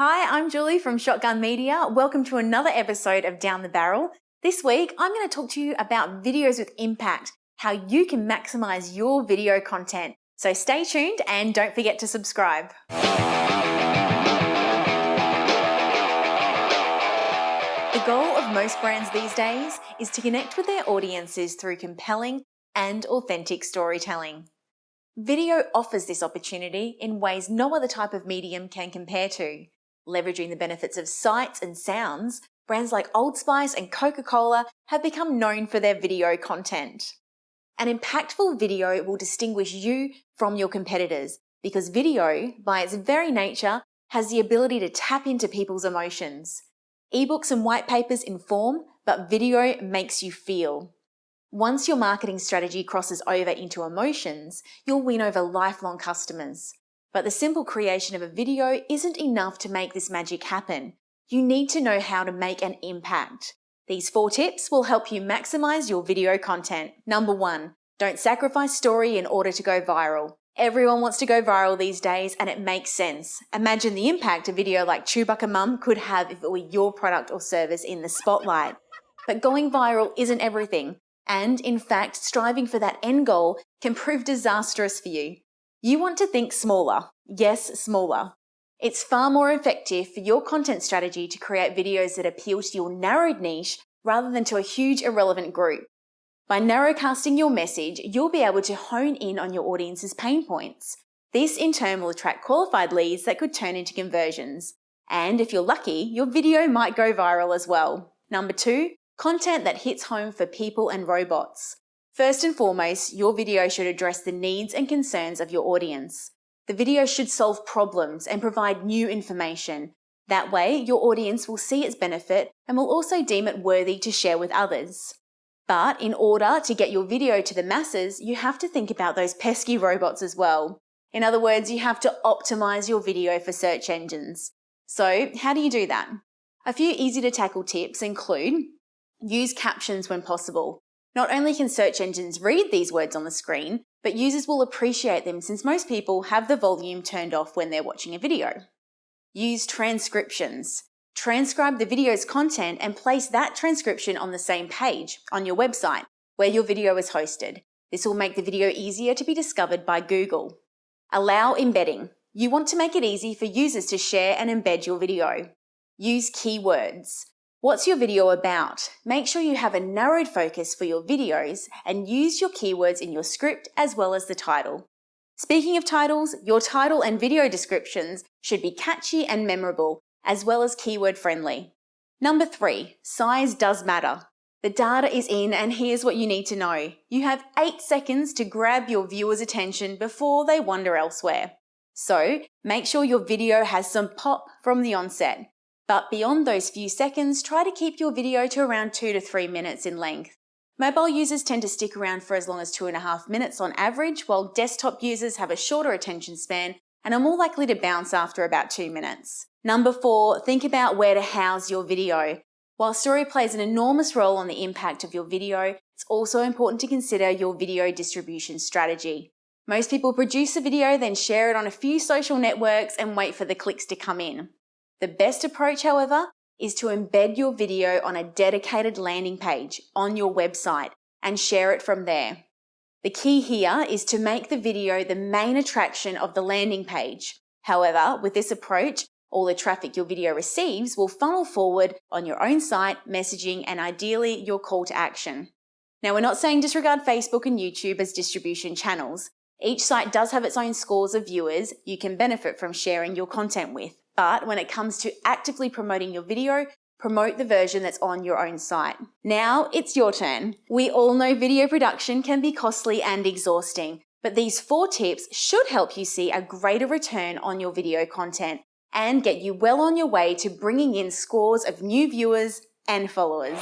Hi, I'm Julie from Shotgun Media. Welcome to another episode of Down the Barrel. This week, I'm going to talk to you about videos with impact, how you can maximize your video content. So stay tuned and don't forget to subscribe. The goal of most brands these days is to connect with their audiences through compelling and authentic storytelling. Video offers this opportunity in ways no other type of medium can compare to. Leveraging the benefits of sights and sounds, brands like Old Spice and Coca-Cola have become known for their video content. An impactful video will distinguish you from your competitors because video, by its very nature, has the ability to tap into people's emotions. Ebooks and white papers inform, but video makes you feel. Once your marketing strategy crosses over into emotions, you'll win over lifelong customers. But the simple creation of a video isn't enough to make this magic happen. You need to know how to make an impact. These 4 tips will help you maximize your video content. Number 1, don't sacrifice story in order to go viral. Everyone wants to go viral these days, and it makes sense. Imagine the impact a video like Chewbacca Mum could have if it were your product or service in the spotlight. But going viral isn't everything. And in fact, striving for that end goal can prove disastrous for you. You want to think smaller. Yes, smaller. It's far more effective for your content strategy to create videos that appeal to your narrowed niche rather than to a huge irrelevant group. By narrowcasting your message, you'll be able to hone in on your audience's pain points. This in turn will attract qualified leads that could turn into conversions. And if you're lucky, your video might go viral as well. Number 2, content that hits home for people and robots. First and foremost, your video should address the needs and concerns of your audience. The video should solve problems and provide new information. That way, your audience will see its benefit and will also deem it worthy to share with others. But in order to get your video to the masses, you have to think about those pesky robots as well. In other words, you have to optimize your video for search engines. So, how do you do that? A few easy to tackle tips include: use captions when possible. Not only can search engines read these words on the screen, but users will appreciate them since most people have the volume turned off when they're watching a video. Use transcriptions. Transcribe the video's content and place that transcription on the same page on your website where your video is hosted. This will make the video easier to be discovered by Google. Allow embedding. You want to make it easy for users to share and embed your video. Use keywords. What's your video about? Make sure you have a narrowed focus for your videos and use your keywords in your script as well as the title. Speaking of titles, your title and video descriptions should be catchy and memorable, as well as keyword friendly. Number 3, size does matter. The data is in, and here's what you need to know. You have 8 seconds to grab your viewers' attention before they wander elsewhere. So make sure your video has some pop from the onset. But beyond those few seconds, try to keep your video to around 2 to 3 minutes in length. Mobile users tend to stick around for as long as 2.5 minutes on average, while desktop users have a shorter attention span and are more likely to bounce after about 2 minutes. Number 4, think about where to house your video. While story plays an enormous role on the impact of your video, it's also important to consider your video distribution strategy. Most people produce a video, then share it on a few social networks and wait for the clicks to come in. The best approach, however, is to embed your video on a dedicated landing page on your website and share it from there. The key here is to make the video the main attraction of the landing page. However, with this approach, all the traffic your video receives will funnel forward on your own site, messaging, and ideally your call to action. Now, we're not saying disregard Facebook and YouTube as distribution channels. Each site does have its own scores of viewers you can benefit from sharing your content with. But when it comes to actively promoting your video, promote the version that's on your own site. Now it's your turn. We all know video production can be costly and exhausting, but these 4 tips should help you see a greater return on your video content and get you well on your way to bringing in scores of new viewers and followers.